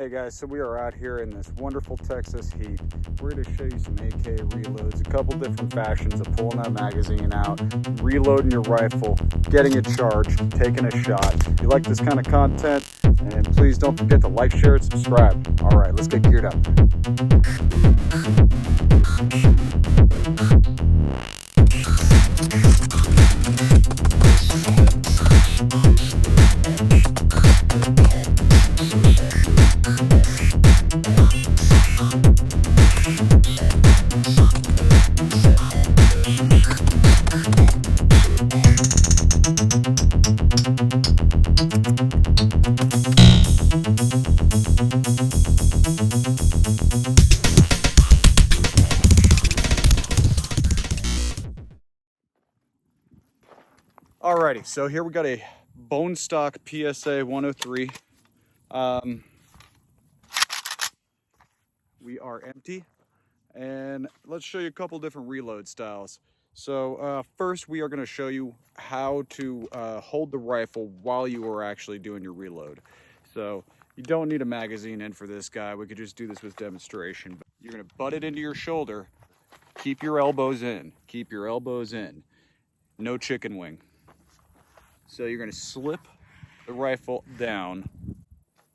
Hey guys, so we are out here in this wonderful Texas heat. We're going to show you some AK reloads, a couple different fashions of pulling that magazine out, reloading your rifle, getting it charged, taking a shot. If you like this kind of content, and please don't forget to like, share, and subscribe. All right, let's get geared up. Alrighty, so here we got a bone stock PSA 103. We are empty, and let's show you a couple different reload styles. So first we are going to show you how to hold the rifle while you are actually doing your reload. So you don't need a magazine in for this guy. We could just do this with demonstration. But you're going to butt it into your shoulder. Keep your elbows in. Keep your elbows in. No chicken wing. So you're going to slip the rifle down,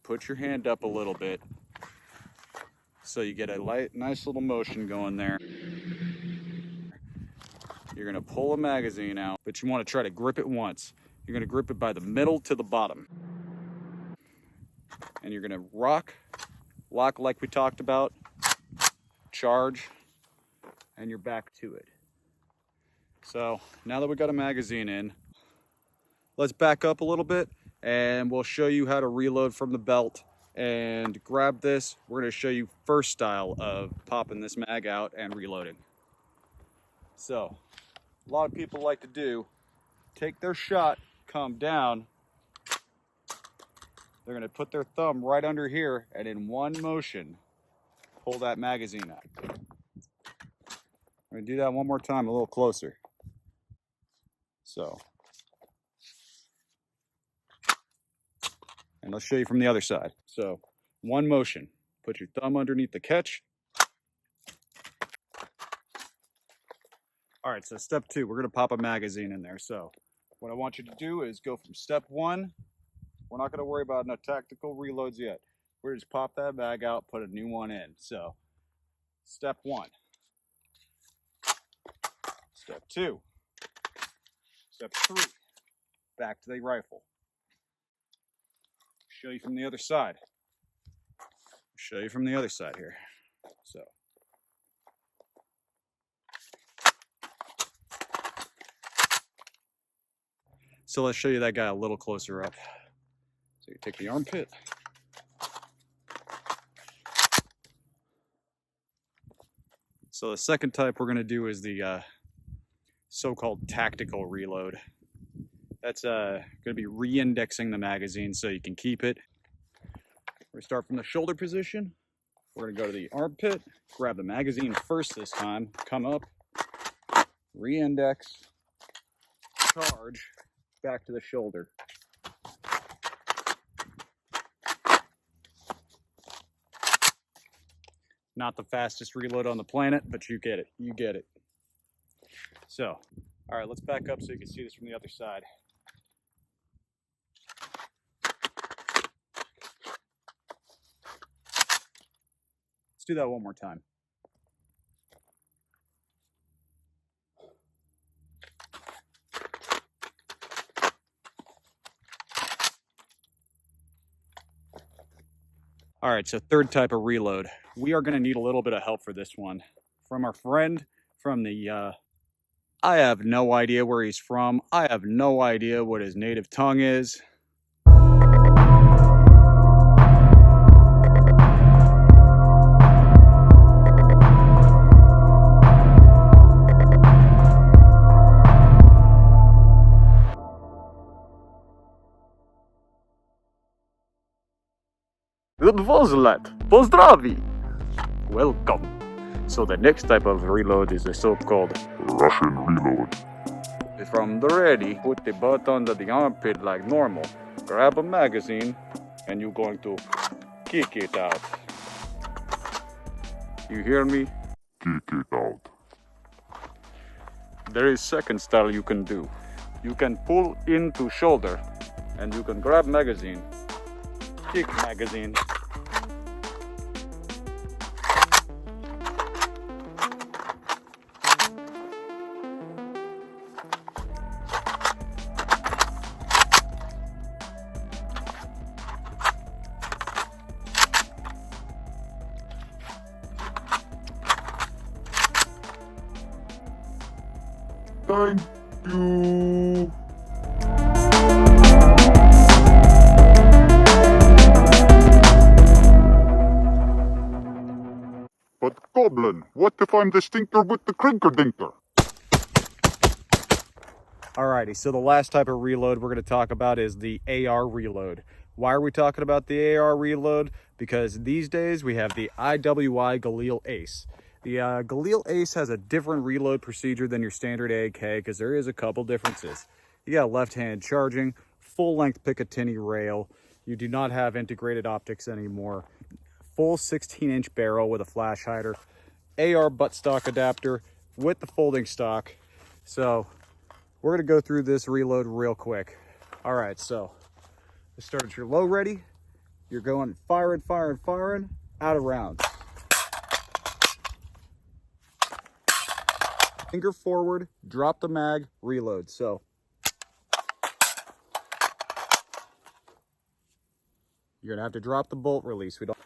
put your hand up a little bit, so you get a nice little motion going there. You're going to pull a magazine out, but you want to try to grip it once. You're going to grip it by the middle to the bottom. And you're going to lock like we talked about, charge, and you're back to it. So now that we got a magazine in, let's back up a little bit and we'll show you how to reload from the belt. And grab this. We're going to show you first style of popping this mag out and reloading. So a lot of people like to do, take their shot, come down. They're going to put their thumb right under here and in one motion pull that magazine out. I'm going to do that one more time, a little closer. So, and let's show you from the other side. So, one motion. Put your thumb underneath the catch. All right, so step two, we're going to pop a magazine in there. So, what I want you to do is go from step one. We're not going to worry about no tactical reloads yet. We're just pop that mag out, put a new one in. So, step one. Step two. Step three. Back to the rifle. Show you from the other side. Show you from the other side here. So let's show you that guy a little closer up. So you take the armpit. So the second type we're going to do is the so-called tactical reload. That's going to be re-indexing the magazine so you can keep it. We're going to start from the shoulder position. We're going to go to the armpit, grab the magazine first this time, come up, re-index, charge, back to the shoulder. Not the fastest reload on the planet, but you get it. You get it. So, all right, let's back up so you can see this from the other side. Let's do that one more time. All right, so third type of reload. We are going to need a little bit of help for this one. From our friend from the, I have no idea where he's from. I have no idea what his native tongue is. Pozdravi! Welcome. So the next type of reload is the so-called Russian reload. From the ready, put the butt under the armpit like normal. Grab a magazine, and you're going to Kick it out. You hear me? Kick it out. There is second style you can do. You can pull into shoulder and you can grab magazine. Kick magazine. Thank you. But Goblin, what if I'm the stinker with the crinker dinker? Alrighty, so the last type of reload we're going to talk about is the AR reload. Why are we talking about the AR reload? Because these days we have the IWI Galil Ace. The Galil Ace has a different reload procedure than your standard AK because there is a couple differences. You got left-hand charging, full-length Picatinny rail. You do not have integrated optics anymore. Full 16-inch barrel with a flash hider. AR buttstock adapter with the folding stock. So we're going to go through this reload real quick. All right, so let's start at your low ready. You're going firing, firing, firing, out of rounds. Finger forward, drop the mag, reload. So you're gonna have to drop the bolt release. We don't.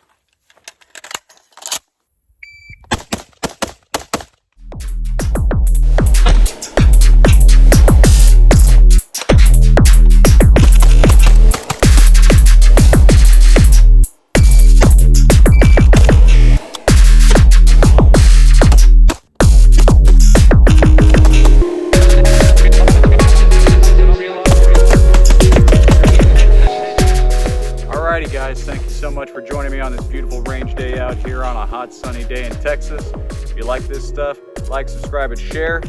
Alrighty guys, thank you so much for joining me on this beautiful range day out here on a hot sunny day in Texas. If you like this stuff, like, subscribe, and share.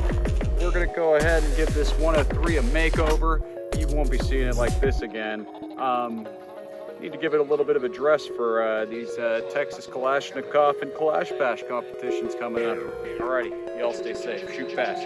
We're gonna go ahead and give this 103 a makeover. You won't be seeing it like this again. Need to give it a little bit of a dress for these Texas Kalashnikov and Kalash Bash competitions coming up. Alrighty, y'all stay safe. Shoot fast.